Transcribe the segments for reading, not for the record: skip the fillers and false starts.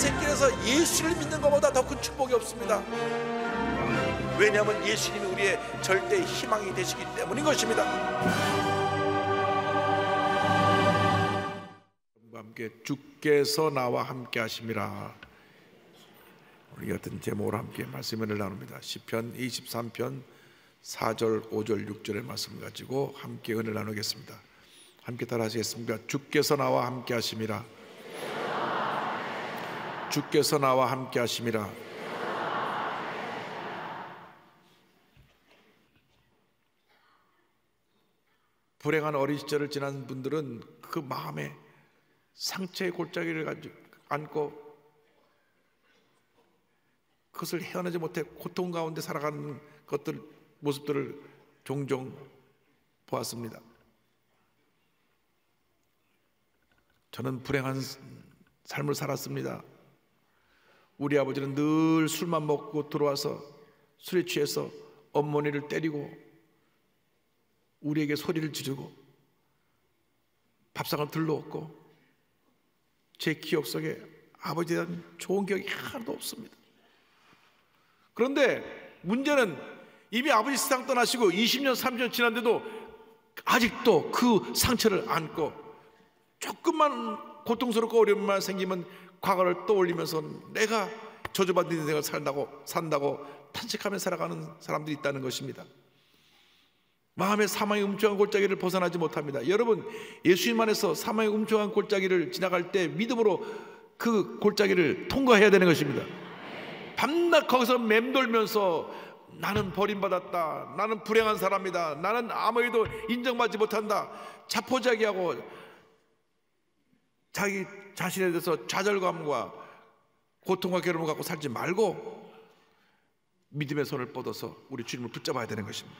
인생길에서 예수를 믿는 것보다 더 큰 축복이 없습니다. 왜냐하면 예수님이 우리의 절대 희망이 되시기 때문인 것입니다. 함께 주께서 나와 함께 하심이라, 우리 같은 제목으로 함께 말씀을 나눕니다. 시편 23편 4절, 5절, 6절의 말씀 가지고 함께 은혜를 나누겠습니다. 함께 따라 하시겠습니까? 주께서 나와 함께 하심이라. 주께서 나와 함께 하심이라. 불행한 어린 시절을 지난 분들은 그 마음에 상처의 골짜기를 가지고 안고 그것을 헤어나지 못해 고통 가운데 살아가는 것들, 모습들을 종종 보았습니다. 저는 불행한 삶을 살았습니다. 우리 아버지는 늘 술만 먹고 들어와서 술에 취해서 어머니를 때리고 우리에게 소리를 지르고 밥상을 들러엎고, 제 기억 속에 아버지에 대한 좋은 기억이 하나도 없습니다. 그런데 문제는 이미 아버지 세상 떠나시고 20년, 30년 지났는데도 아직도 그 상처를 안고 조금만 고통스럽고 어려움만 생기면 과거를 떠올리면서 내가 저주받은 인생을 산다고 탄식하며 살아가는 사람들이 있다는 것입니다. 마음의 사망의 음침한 골짜기를 벗어나지 못합니다. 여러분, 예수님 안에서 사망의 음침한 골짜기를 지나갈 때 믿음으로 그 골짜기를 통과해야 되는 것입니다. 밤낮 거기서 맴돌면서 나는 버림받았다, 나는 불행한 사람이다, 나는 아무에도 인정받지 못한다, 자포자기하고 자기 자신에 대해서 좌절감과 고통과 괴로움을 갖고 살지 말고 믿음의 손을 뻗어서 우리 주님을 붙잡아야 되는 것입니다.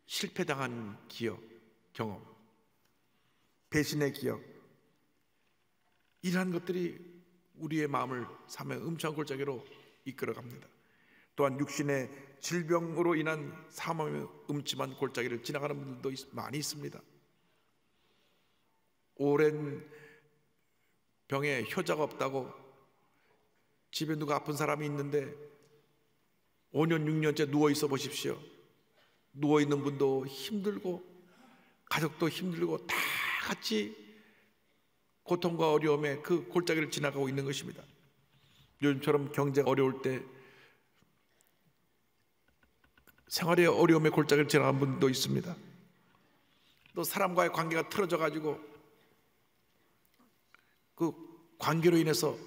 실패당한 기억, 경험, 배신의 기억, 이러한 것들이 우리의 마음을 사망의 음침한 골짜기로 이끌어갑니다. 또한 육신의 질병으로 인한 사망의 음침한 골짜기를 지나가는 분들도 많이 있습니다. 오랜 병에 효자가 없다고 집에 누가 아픈 사람이 있는데 5년, 6년째 누워있어 보십시오. 누워있는 분도 힘들고 가족도 힘들고 다 같이 고통과 어려움에 그 골짜기를 지나가고 있는 것입니다. 요즘처럼 경제가 어려울 때 생활의 어려움의 골짜기를 지나간 분도 있습니다. 또 사람과의 관계가 틀어져 가지고 그 관계로 인해서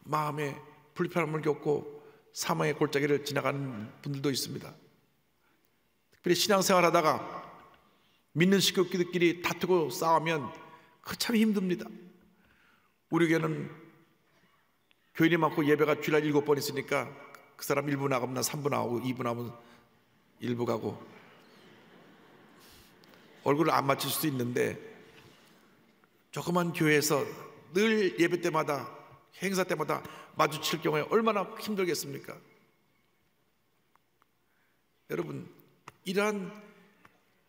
마음에 불편함을 겪고 사망의 골짜기를 지나가는 분들도 있습니다. 특별히 신앙생활 하다가 믿는 식구끼리 다투고 싸우면 그거 참 힘듭니다. 우리 교회는 교인이 많고 예배가 주일날 7번 있으니까 그 사람 1부 나가면 난 3부 나오고 2부 나오면 1부 가고 얼굴을 안 맞출 수도 있는데, 조그만 교회에서 늘 예배 때마다 행사 때마다 마주칠 경우에 얼마나 힘들겠습니까? 여러분, 이러한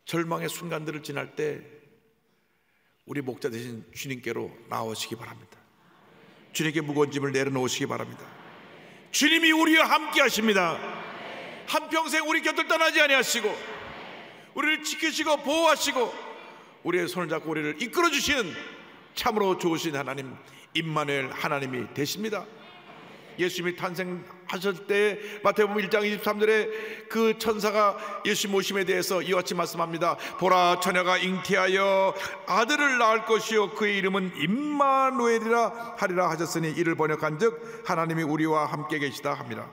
절망의 순간들을 지날 때 우리 목자 되신 주님께로 나오시기 바랍니다. 주님께 무거운 짐을 내려놓으시기 바랍니다. 주님이 우리와 함께 하십니다. 한평생 우리 곁을 떠나지 아니하시고 우리를 지키시고 보호하시고 우리의 손을 잡고 우리를 이끌어 주시는 참으로 좋으신 하나님, 임마누엘 하나님이 되십니다. 예수님이 탄생하실 때 마태복음 1장 23절에 그 천사가 예수 모심에 대해서 이와 같이 말씀합니다. 보라, 처녀가 잉태하여 아들을 낳을 것이요 그의 이름은 임마누엘이라 하리라 하셨으니 이를 번역한즉 하나님이 우리와 함께 계시다 합니다.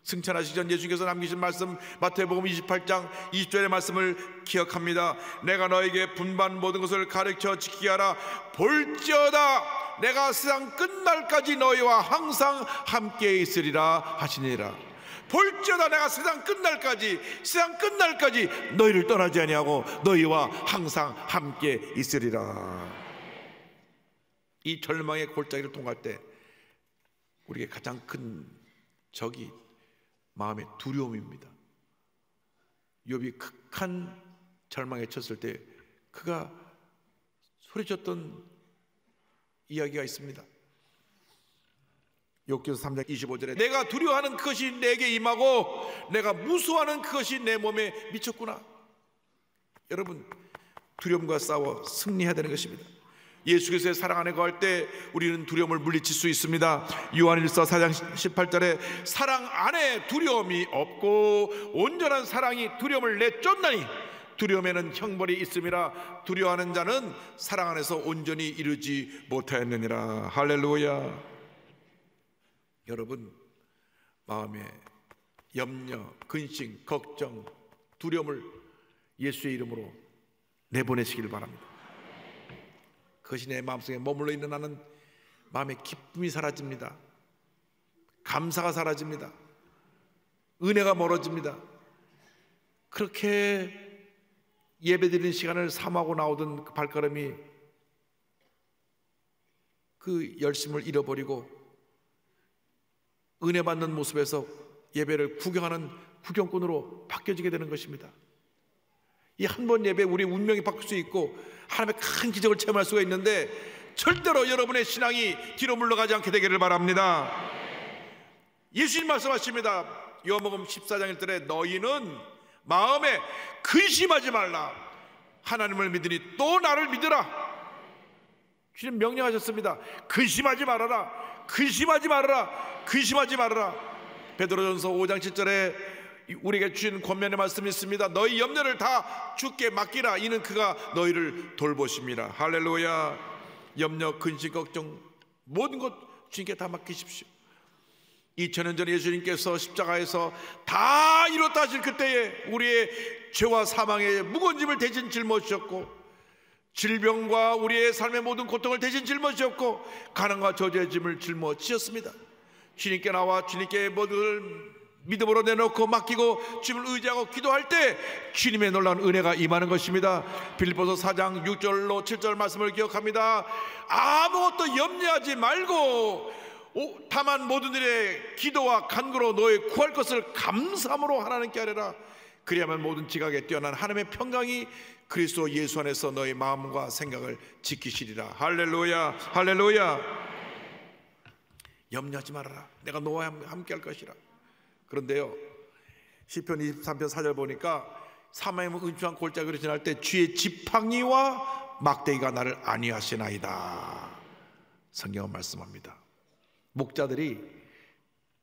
승천하시기 전 예수께서 남기신 말씀, 마태복음 28장 20절의 말씀을 기억합니다. 내가 너에게 분반 모든 것을 가르쳐 지키게 하라. 볼지어다 내가 세상 끝날까지 너희와 항상 함께 있으리라 하시니라. 볼지어다 내가 세상 끝날까지 너희를 떠나지 아니하고 너희와 항상 함께 있으리라. 이 절망의 골짜기를 통과할 때 우리에게 가장 큰 적이 마음의 두려움입니다. 욥이 극한 절망에 쳤을 때 그가 소리쳤던 이야기가 있습니다. 욥기서 3장 25절에 내가 두려워하는 그것이 내게 임하고 내가 무서워하는 그것이 내 몸에 미쳤구나. 여러분, 두려움과 싸워 승리해야 되는 것입니다. 예수 그리스도의 사랑 안에 거할 때 우리는 두려움을 물리칠 수 있습니다. 요한일서 4장 18절에 사랑 안에 두려움이 없고 온전한 사랑이 두려움을 내쫓나니 두려움에는 형벌이 있음이라. 두려워하는 자는 사랑 안에서 온전히 이르지 못하였느니라. 할렐루야. 여러분, 마음에 염려, 근심, 걱정, 두려움을 예수의 이름으로 내보내시길 바랍니다. 그것이 내 마음속에 머물러 있는 나는 마음의 기쁨이 사라집니다. 감사가 사라집니다. 은혜가 멀어집니다. 그렇게 예배드리는 시간을 사모하고 나오던 그 발걸음이 그 열심을 잃어버리고 은혜 받는 모습에서 예배를 구경하는 구경꾼으로 바뀌어지게 되는 것입니다. 이 한 번 예배 우리 운명이 바뀔 수 있고 하나님의 큰 기적을 체험할 수가 있는데 절대로 여러분의 신앙이 뒤로 물러가지 않게 되기를 바랍니다. 예수님 말씀하십니다. 요한복음 14장 1절에 너희는 마음에 근심하지 말라. 하나님을 믿으니 또 나를 믿으라. 주님 명령하셨습니다. 근심하지 말아라. 근심하지 말아라. 근심하지 말아라. 베드로전서 5장 7절에 우리에게 주신 권면의 말씀이 있습니다. 너희 염려를 다 주께 맡기라. 이는 그가 너희를 돌보십니다. 할렐루야. 염려, 근심, 걱정 모든 것 주님께 다 맡기십시오. 2000년 전에 예수님께서 십자가에서 다 이뤘다 하실 그때에 우리의 죄와 사망의 무거운 짐을 대신 짊어지셨고 질병과 우리의 삶의 모든 고통을 대신 짊어지셨고 가난과 저주의 짐을 짊어지셨습니다. 주님께 나와 주님께 모든 믿음으로 내놓고 맡기고 주님을 의지하고 기도할 때 주님의 놀라운 은혜가 임하는 것입니다. 빌립보서 4장 6절로 7절 말씀을 기억합니다. 아무것도 염려하지 말고 다만 모든 일에 기도와 간구로 너의 구할 것을 감사함으로 하나님께 하리라. 그리하면 모든 지각에 뛰어난 하나님의 평강이 그리스도 예수 안에서 너의 마음과 생각을 지키시리라. 할렐루야. 할렐루야. 염려하지 말아라. 내가 너와 함께 할 것이라. 그런데요, 시편 23편 4절 보니까 사망의 음침한 골짜기를 지날 때 주의 지팡이와 막대기가 나를 안위하시나이다. 성경은 말씀합니다. 목자들이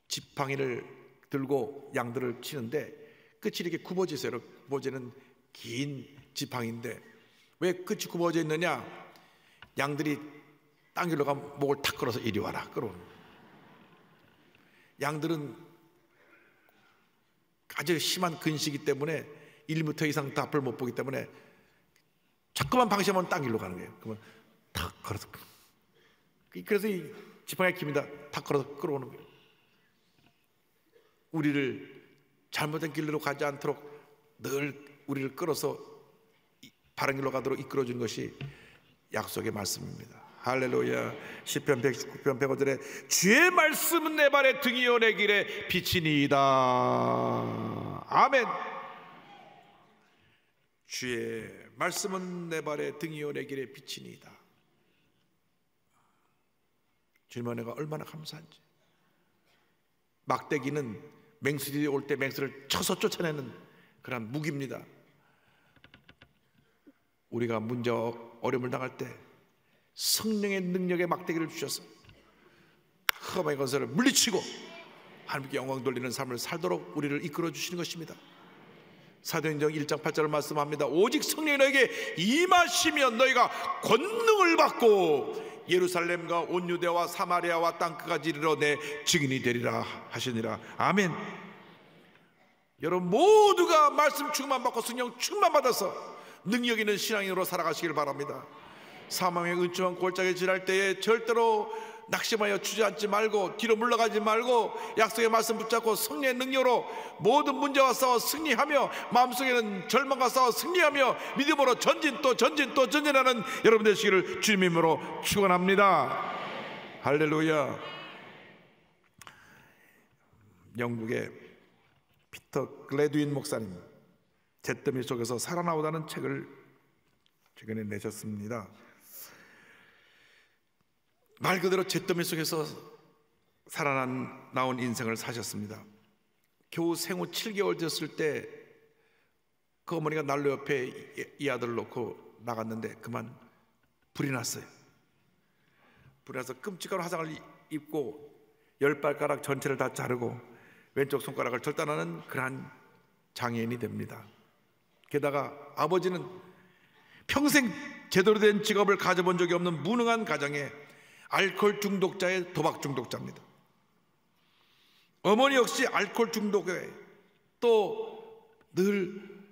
지팡이를 들고 양들을 치는데 끝이 이렇게 굽어져 있어요. 굽어지는 긴 지팡이인데 왜 끝이 굽어져 있느냐? 양들이 딴 길로 가면 목을 탁 걸어서 이리 와라 끌어오는. 양들은 아주 심한 근시기 때문에 1m 이상 더 앞을 못 보기 때문에 자꾸만 방심하면 딴 길로 가는 거예요. 그러면 탁 걸어서, 그래서 이 지팡이가 깁니다. 탁 걸어서 끌어오는 거예요. 우리를 잘못된 길로 가지 않도록 늘 우리를 끌어서 바른 길로 가도록 이끌어주는 것이 약속의 말씀입니다. 할렐루야. 시편 119편 105절에 주의 말씀은 내 발의 등이요 내 길에 빛이니이다. 아멘. 주의 말씀은 내 발의 등이요 내 길에 빛이니이다. 주님의 은혜가 얼마나 감사한지. 막대기는 맹수들이 올 때 맹수를 쳐서 쫓아내는 그런 무기입니다. 우리가 문제와 어려움을 당할 때 성령의 능력의 막대기를 주셔서 흑암의 권세를 물리치고 하나님께 영광 돌리는 삶을 살도록 우리를 이끌어 주시는 것입니다. 사도행전 1장 8절을 말씀합니다. 오직 성령이 너에게 임하시면 너희가 권능을 받고 예루살렘과 온 유대와 사마리아와 땅끝까지 이르러 내 증인이 되리라 하시니라. 아멘. 여러분 모두가 말씀 충만 받고 성령 충만 받아서 능력 있는 신앙인으로 살아가시길 바랍니다. 사망의 은총한 골짜기에 지날 때에 절대로 낙심하여 주저앉지 말고 뒤로 물러가지 말고 약속의 말씀 붙잡고 성령의 능력으로 모든 문제와 싸워 승리하며 마음속에는 절망과 싸워 승리하며 믿음으로 전진 또 전진 또 전진하는 여러분 되시기를 주님의 이름으로 축원합니다. 할렐루야. 영국의 피터 글래드윈 목사님 잿더미 속에서 살아나오다는 책을 최근에 내셨습니다. 말 그대로 잿더미 속에서 나온 인생을 사셨습니다. 겨우 생후 7개월 됐을 때 그 어머니가 난로 옆에 이 아들을 놓고 나갔는데 그만 불이 났어요. 불이 나서 끔찍한 화상을 입고 10발가락 전체를 다 자르고 왼쪽 손가락을 절단하는 그러한 장애인이 됩니다. 게다가 아버지는 평생 제대로 된 직업을 가져본 적이 없는 무능한 가정에 알코올 중독자의 도박 중독자입니다. 어머니 역시 알코올 중독에 또 늘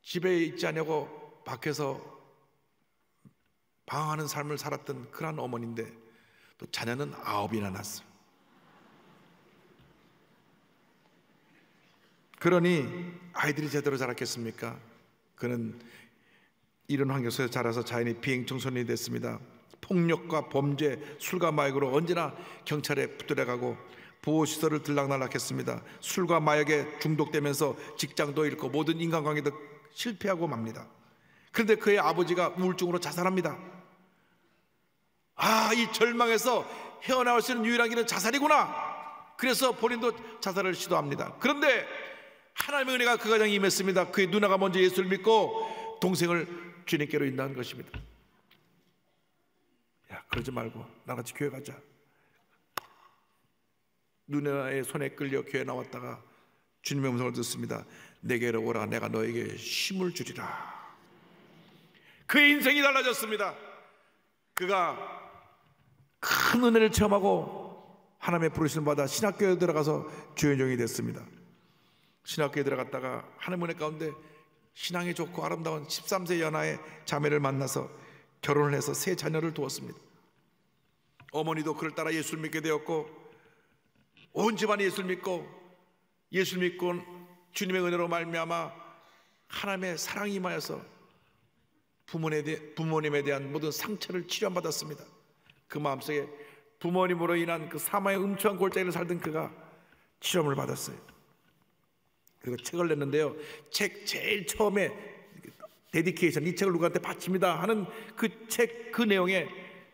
집에 있지 않냐고 밖에서 방황하는 삶을 살았던 그런 어머니인데 또 자녀는 9이나 낳았어요. 그러니 아이들이 제대로 자랐겠습니까? 그는 이런 환경 속에서 자라서 자연히 비행 청소년이 됐습니다. 폭력과 범죄, 술과 마약으로 언제나 경찰에 붙들려가고 보호시설을 들락날락했습니다. 술과 마약에 중독되면서 직장도 잃고 모든 인간관계도 실패하고 맙니다. 그런데 그의 아버지가 우울증으로 자살합니다. 이 절망에서 헤어나올 수 있는 유일한 길은 자살이구나. 그래서 본인도 자살을 시도합니다. 그런데 하나님의 은혜가 그 가정에 임했습니다. 그의 누나가 먼저 예수를 믿고 동생을 주님께로 인도한 것입니다. 야, 그러지 말고 나같이 교회 가자. 누나의 손에 끌려 교회 나왔다가 주님의 음성을 듣습니다. 내게로 오라, 내가 너에게 힘을 주리라. 그의 인생이 달라졌습니다. 그가 큰 은혜를 체험하고 하나님의 부르심을 받아 신학교에 들어가서 주연종이 됐습니다. 신학교에 들어갔다가 하나님의 은혜 가운데 신앙이 좋고 아름다운 13세 연하의 자매를 만나서 결혼을 해서 3 자녀를 두었습니다. 어머니도 그를 따라 예수를 믿게 되었고 온 집안이 예수를 믿고 주님의 은혜로 말미암아 하나님의 사랑이 임하여서 부모님에 대한 모든 상처를 치료받았습니다. 그 마음속에 부모님으로 인한 그 사망의 음추한 골짜기를 살던 그가 치료를 받았어요. 그리고 책을 냈는데요, 책 제일 처음에 데디케이션, 이 책을 누구한테 바칩니다 하는 그 책 그 내용에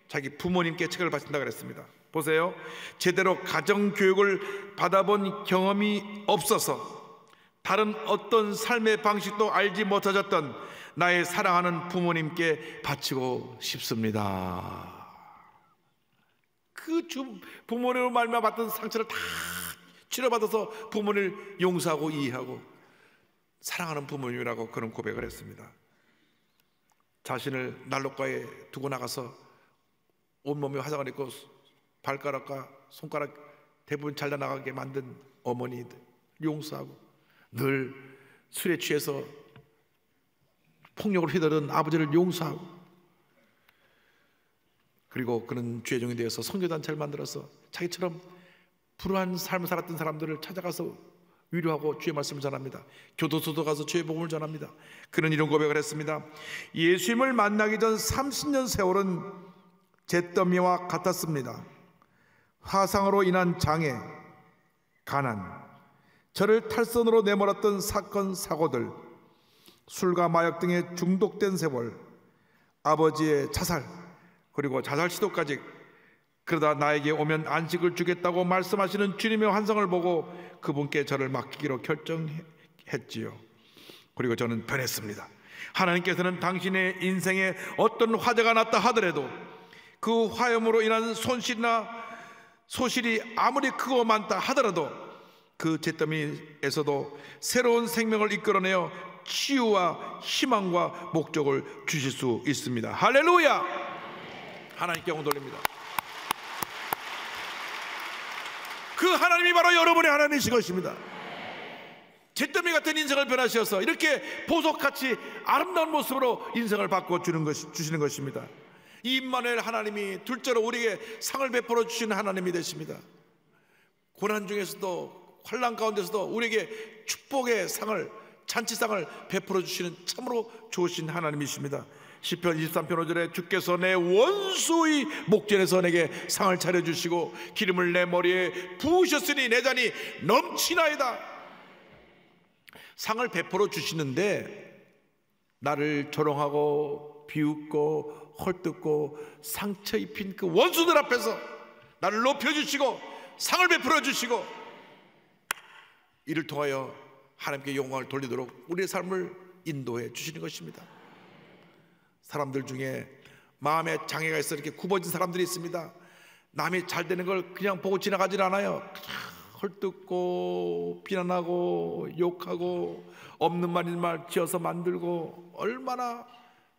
자기 부모님께 책을 바친다 그랬습니다. 보세요. 제대로 가정교육을 받아본 경험이 없어서 다른 어떤 삶의 방식도 알지 못하셨던 나의 사랑하는 부모님께 바치고 싶습니다. 그 부모님으로 말미암아 받던 상처를 다 치료받아서 부모님을 용서하고 이해하고 사랑하는 부모님이라고 그런 고백을 했습니다. 자신을 난로가에 두고 나가서 온몸에 화상을 입고 발가락과 손가락 대부분 잘라나가게 만든 어머니들 용서하고 늘 술에 취해서 폭력을 휘두른 아버지를 용서하고 그리고 그는 주의종이 되어서 선교단체를 만들어서 자기처럼 불우한 삶을 살았던 사람들을 찾아가서 위로하고 주의 말씀을 전합니다. 교도소도 가서 주의 복음을 전합니다. 그는 이런 고백을 했습니다. 예수님을 만나기 전 30년 세월은 잿더미와 같았습니다. 화상으로 인한 장애, 가난, 저를 탈선으로 내몰았던 사건 사고들, 술과 마약 등에 중독된 세월, 아버지의 자살, 그리고 자살 시도까지, 그러다 나에게 오면 안식을 주겠다고 말씀하시는 주님의 환상을 보고 그분께 저를 맡기기로 결정했지요. 그리고 저는 변했습니다. 하나님께서는 당신의 인생에 어떤 화재가 났다 하더라도 그 화염으로 인한 손실이나 소실이 아무리 크고 많다 하더라도 그 잿더미에서도 새로운 생명을 이끌어내어 치유와 희망과 목적을 주실 수 있습니다. 할렐루야! 하나님께 영광 돌립니다. 그 하나님이 바로 여러분의 하나님이신 것입니다. 잿더미 같은 인생을 변하셔서 이렇게 보석같이 아름다운 모습으로 인생을 주시는 것입니다. 이 임마누엘 하나님이 둘째로 우리에게 상을 베풀어 주시는 하나님이 되십니다. 고난 중에서도 환난 가운데서도 우리에게 축복의 상을, 잔치상을 베풀어 주시는 참으로 좋으신 하나님이십니다. 시편 23편 5절에 주께서 내 원수의 목전에서 내게 상을 차려주시고 기름을 내 머리에 부으셨으니 내 잔이 넘치나이다. 상을 베풀어 주시는데 나를 조롱하고 비웃고 헐뜯고 상처 입힌 그 원수들 앞에서 나를 높여주시고 상을 베풀어 주시고 이를 통하여 하나님께 영광을 돌리도록 우리의 삶을 인도해 주시는 것입니다. 사람들 중에 마음에 장애가 있어 이렇게 굽어진 사람들이 있습니다. 남이 잘 되는 걸 그냥 보고 지나가질 않아요. 헐뜯고 비난하고 욕하고 없는 말인 말 지어서 만들고 얼마나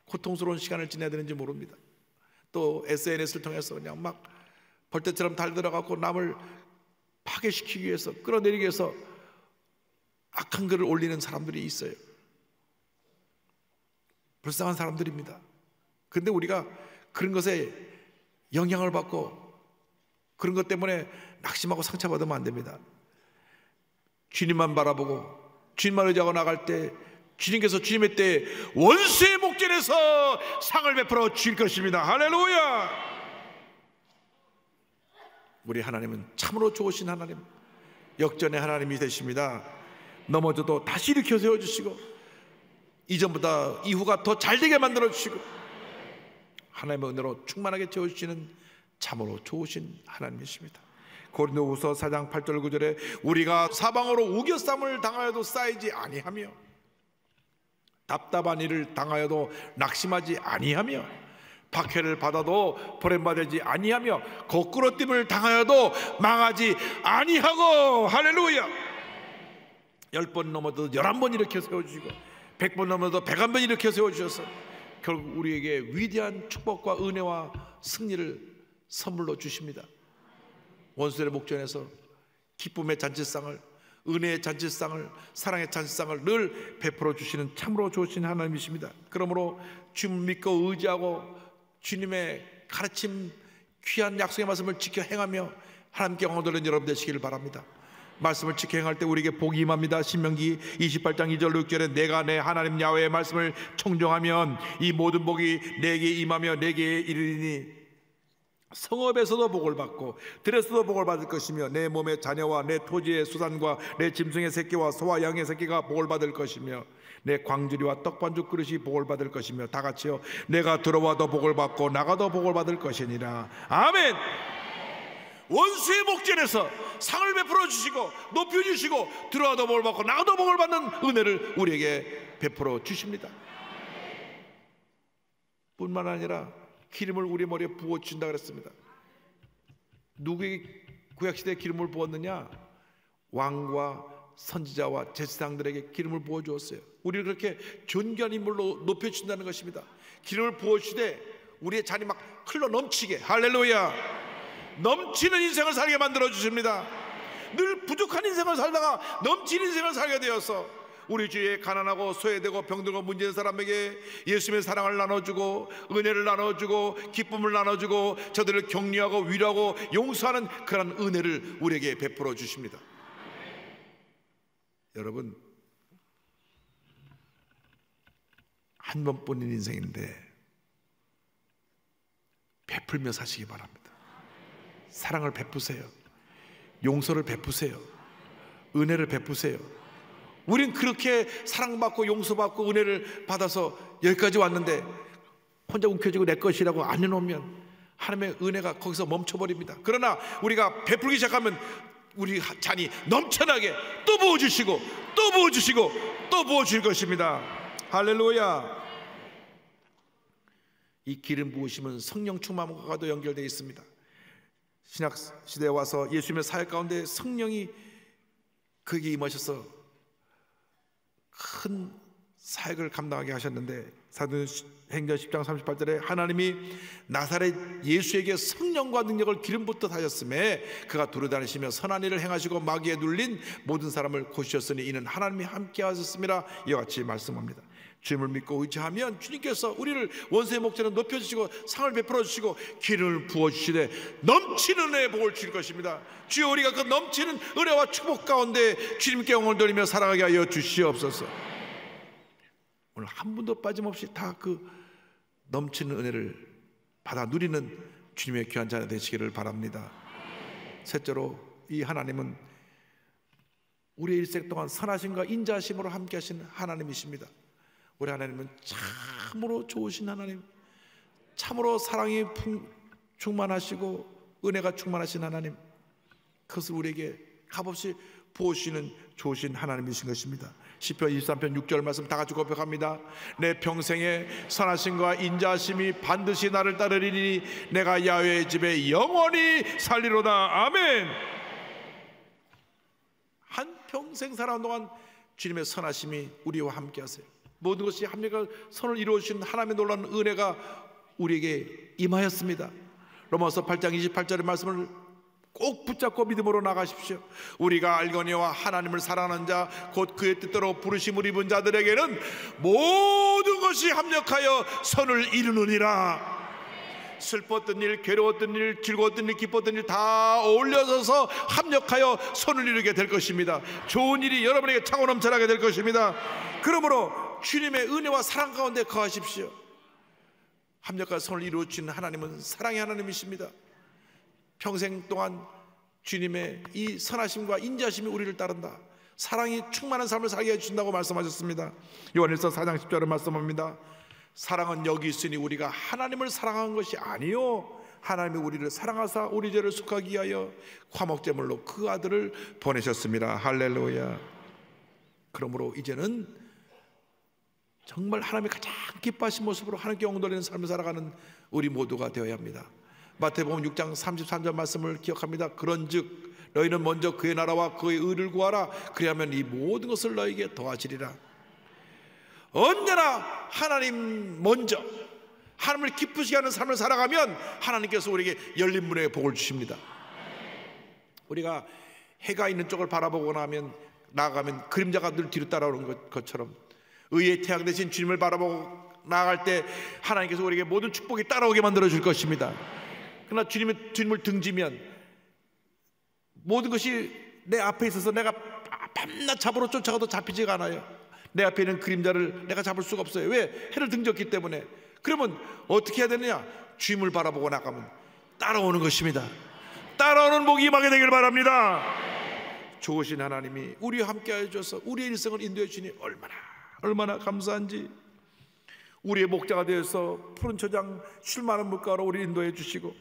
고통스러운 시간을 지내야 되는지 모릅니다. 또 SNS를 통해서 그냥 막 벌떼처럼 달들어가고 남을 파괴시키기 위해서 끌어내리기 위해서 악한 글을 올리는 사람들이 있어요. 불쌍한 사람들입니다. 그런데 우리가 그런 것에 영향을 받고 그런 것 때문에 낙심하고 상처받으면 안 됩니다. 주님만 바라보고 주님만 의지하고 나갈 때 주님께서 주님의 때에 원수의 목전에서 상을 베풀어 주실 것입니다. 할렐루야. 우리 하나님은 참으로 좋으신 하나님, 역전의 하나님이 되십니다. 넘어져도 다시 일으켜 세워주시고 이전보다 이후가 더 잘되게 만들어주시고 하나님의 은혜로 충만하게 채워주시는 참으로 좋으신 하나님이십니다. 고린도후서 4장 8절 9절에 우리가 사방으로 우겨쌈을 당하여도 쌓이지 아니하며 답답한 일을 당하여도 낙심하지 아니하며 박해를 받아도 버림받지 아니하며 거꾸로짐을 당하여도 망하지 아니하고 할렐루야. 10번 넘어도 11번 일으켜 세워주시고 100번 넘어도 101번 일으켜 세워주셔서 결국 우리에게 위대한 축복과 은혜와 승리를 선물로 주십니다. 원수의 목전에서 기쁨의 잔치상을, 은혜의 잔치상을, 사랑의 잔치상을 늘 베풀어 주시는 참으로 좋으신 하나님이십니다. 그러므로 주님 믿고 의지하고 주님의 가르침 귀한 약속의 말씀을 지켜 행하며 하나님께 영광 돌리는 여러분 되시기를 바랍니다. 말씀을 지켜 행할 때 우리에게 복이 임합니다. 신명기 28장 2절 6절에 내가 내 하나님 야훼의 말씀을 청종하면 이 모든 복이 내게 임하며 내게 이르리니 성읍에서도 복을 받고 들에서도 복을 받을 것이며 내 몸의 자녀와 내 토지의 수산과 내 짐승의 새끼와 소와 양의 새끼가 복을 받을 것이며 내 광주리와 떡반죽 그릇이 복을 받을 것이며 다 같이요 내가 들어와도 복을 받고 나가도 복을 받을 것이니라. 아멘. 원수의 목전에서 상을 베풀어 주시고 높여 주시고 들어와도 복을 받고 나가도 복을 받는 은혜를 우리에게 베풀어 주십니다. 뿐만 아니라 기름을 우리 머리에 부어주신다 그랬습니다. 누구에게 구약시대에 기름을 부었느냐? 왕과 선지자와 제사장들에게 기름을 부어주었어요. 우리를 그렇게 존귀한 인물로 높여주신다는 것입니다. 기름을 부어주시되 우리의 잔이 막 흘러 넘치게, 할렐루야, 넘치는 인생을 살게 만들어 주십니다. 늘 부족한 인생을 살다가 넘치는 인생을 살게 되어서 우리 주위에 가난하고 소외되고 병들고 문제된 사람에게 예수님의 사랑을 나눠주고 은혜를 나눠주고 기쁨을 나눠주고 저들을 격려하고 위로하고 용서하는 그런 은혜를 우리에게 베풀어 주십니다. 여러분, 한 번뿐인 인생인데 베풀며 사시기 바랍니다. 사랑을 베푸세요. 용서를 베푸세요. 은혜를 베푸세요. 우린 그렇게 사랑받고 용서받고 은혜를 받아서 여기까지 왔는데 혼자 움켜쥐고 내 것이라고 안 해놓으면 하나님의 은혜가 거기서 멈춰버립니다. 그러나 우리가 베풀기 시작하면 우리 잔이 넘쳐나게 또 부어주시고 또 부어주시고 또 부어줄 것입니다. 할렐루야. 이 기름 부으심은 성령 충만과도 연결되어 있습니다. 신약 시대에 와서 예수님의 사역 가운데 성령이 그에게 임하셔서 큰 사역을 감당하게 하셨는데 사도행전 10장 38절에 하나님이 나사렛 예수에게 성령과 능력을 기름 붓듯 하셨음에 그가 두루다니시며 선한 일을 행하시고 마귀에 눌린 모든 사람을 고치셨으니 이는 하나님이 함께 하셨음이라 이와 같이 말씀합니다. 주님을 믿고 의지하면 주님께서 우리를 원수의 목전에 높여주시고 상을 베풀어 주시고 기름을 부어주시되 넘치는 은혜의 복을 주실 것입니다. 주여 우리가 그 넘치는 은혜와 축복 가운데 주님께 영광을 돌리며 살아가게 하여 주시옵소서. 오늘 한 분도 빠짐없이 다 그 넘치는 은혜를 받아 누리는 주님의 귀한 자녀 되시기를 바랍니다. 셋째로 이 하나님은 우리의 일생 동안 선하심과 인자하심으로 함께 하시는 하나님이십니다. 우리 하나님은 참 참으로 좋으신 하나님, 참으로 사랑이 충만하시고 은혜가 충만하신 하나님, 그것을 우리에게 값없이 부어주시는 좋으신 하나님이신 것입니다. 시편 23편 6절 말씀 다 같이 고백합니다. 내 평생에 선하심과 인자하심이 반드시 나를 따르리니 내가 야훼의 집에 영원히 살리로다. 아멘. 한평생 살아온 동안 주님의 선하심이 우리와 함께 하세요. 모든 것이 합력과 선을 이루어주신 하나님의 놀라운 은혜가 우리에게 임하였습니다. 로마서 8장 28절의 말씀을 꼭 붙잡고 믿음으로 나가십시오. 우리가 알거니와 하나님을 사랑하는 자 곧 그의 뜻대로 부르심을 입은 자들에게는 모든 것이 합력하여 선을 이루느니라. 슬펐던 일, 괴로웠던 일, 즐거웠던 일, 기뻤던 일 다 어울려져서 합력하여 선을 이루게 될 것입니다. 좋은 일이 여러분에게 차고 넘쳐나게 될 것입니다. 그러므로 주님의 은혜와 사랑 가운데 거하십시오. 합력과 선을 이루어주시는 하나님은 사랑의 하나님이십니다. 평생 동안 주님의 이 선하심과 인자하심이 우리를 따른다. 사랑이 충만한 삶을 살게 해주신다고 말씀하셨습니다. 요한일서 4장 10절에 말씀합니다. 사랑은 여기 있으니 우리가 하나님을 사랑한 것이 아니요 하나님이 우리를 사랑하사 우리 죄를 속하기 위하여 화목제물로 그 아들을 보내셨습니다. 할렐루야. 그러므로 이제는 정말 하나님이 가장 기뻐하신 모습으로 하나님께 영광돌리는 삶을 살아가는 우리 모두가 되어야 합니다. 마태복음 6장 33절 말씀을 기억합니다. 그런즉 너희는 먼저 그의 나라와 그의 의를 구하라. 그리하면 이 모든 것을 너희에게 더하시리라. 언제나 하나님 먼저 하나님을 기쁘시게 하는 삶을 살아가면 하나님께서 우리에게 열린 문의 복을 주십니다. 우리가 해가 있는 쪽을 바라보고 나아가면 그림자가 늘 뒤로 따라오는 것처럼 의의 태양 대신 주님을 바라보고 나아갈 때 하나님께서 우리에게 모든 축복이 따라오게 만들어 줄 것입니다. 그러나 주님을 등지면 모든 것이 내 앞에 있어서 내가 밤낮 잡으러 쫓아가도 잡히지가 않아요. 내 앞에 있는 그림자를 내가 잡을 수가 없어요. 왜? 해를 등졌기 때문에. 그러면 어떻게 해야 되느냐? 주님을 바라보고 나가면 따라오는 것입니다. 따라오는 복이 임하게 되길 바랍니다. 좋으신 하나님이 우리와 함께하여 주셔서 우리의 일생을 인도해 주시니 얼마나 감사한지. 우리의 목자가 되어서 푸른 초장 쉴 만한 물가로 우리 인도해 주시고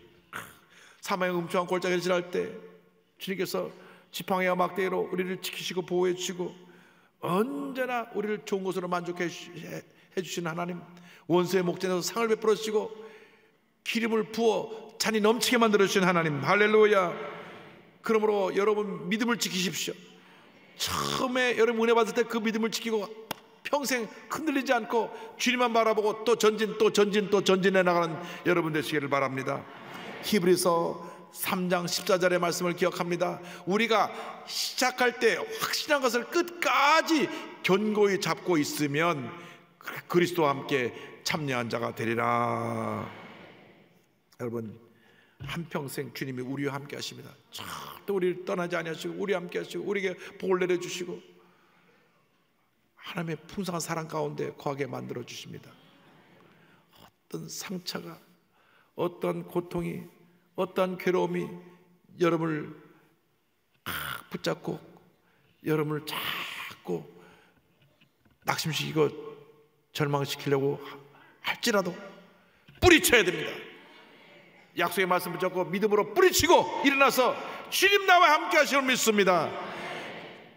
사망의 음침한 골짜기를 지날 때 주님께서 지팡이와 막대기로 우리를 지키시고 보호해 주시고 언제나 우리를 좋은 것으로 만족해 주시는 하나님, 원수의 목전에서 상을 베풀어 주시고 기름을 부어 잔이 넘치게 만들어 주시는 하나님, 할렐루야. 그러므로 여러분 믿음을 지키십시오. 처음에 여러분 은혜 받을 때 그 믿음을 지키고 평생 흔들리지 않고 주님만 바라보고 또 전진해 나가는 여러분 되시기를 바랍니다. 히브리서 3장 14절의 말씀을 기억합니다. 우리가 시작할 때 확실한 것을 끝까지 견고히 잡고 있으면 그리스도와 함께 참여한 자가 되리라. 여러분 한평생 주님이 우리와 함께 하십니다. 절대 우리를 떠나지 아니하시고 우리와 함께 하시고 우리에게 복을 내려주시고 하나님의 풍성한 사랑 가운데 거하게 만들어 주십니다. 어떤 상처가, 어떤 고통이, 어떤 괴로움이 여러분을 붙잡고 여러분을 자꾸 낙심시키고 절망시키려고 할지라도 뿌리쳐야 됩니다. 약속의 말씀 붙잡고 믿음으로 뿌리치고 일어나서 주님 나와 함께 하시는 믿습니다.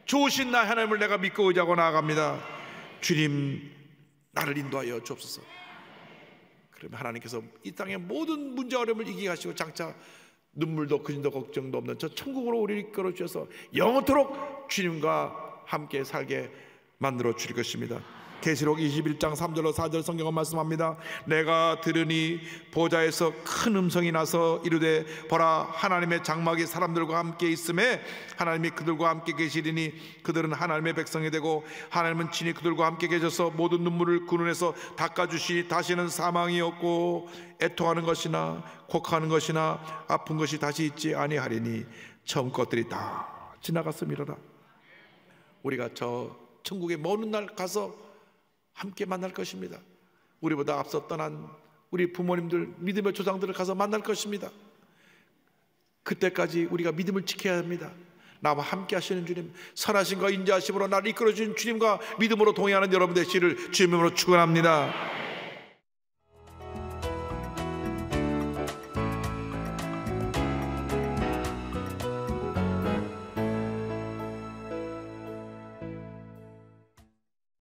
좋으신 나 하나님을 내가 믿고 의지하고 나아갑니다. 주님 나를 인도하여 주옵소서. 그러면 하나님께서 이 땅의 모든 문제 어려움을 이기게 하시고 장차 눈물도 근심도 걱정도 없는 저 천국으로 우리를 이끌어 주셔서 영원토록 주님과 함께 살게 만들어 주실 것입니다. 계시록 21장 3절로 4절 성경은 말씀합니다. 내가 들으니 보좌에서 큰 음성이 나서 이르되 보라 하나님의 장막이 사람들과 함께 있음에 하나님이 그들과 함께 계시리니 그들은 하나님의 백성이 되고 하나님은 친히 그들과 함께 계셔서 모든 눈물을 그 눈에서 닦아주시니 다시는 사망이 없고 애통하는 것이나 곡하는 것이나 아픈 것이 다시 있지 아니하리니 처음 것들이 다 지나갔음이로라. 우리가 저 천국의 먼 날 가서 함께 만날 것입니다. 우리보다 앞서 떠난 우리 부모님들, 믿음의 조상들을 가서 만날 것입니다. 그때까지 우리가 믿음을 지켜야 합니다. 나와 함께 하시는 주님, 선하심과 인자하심으로 나를 이끌어주신 주님과 믿음으로 동행하는 여러분 되시기를 주님으로 축원합니다.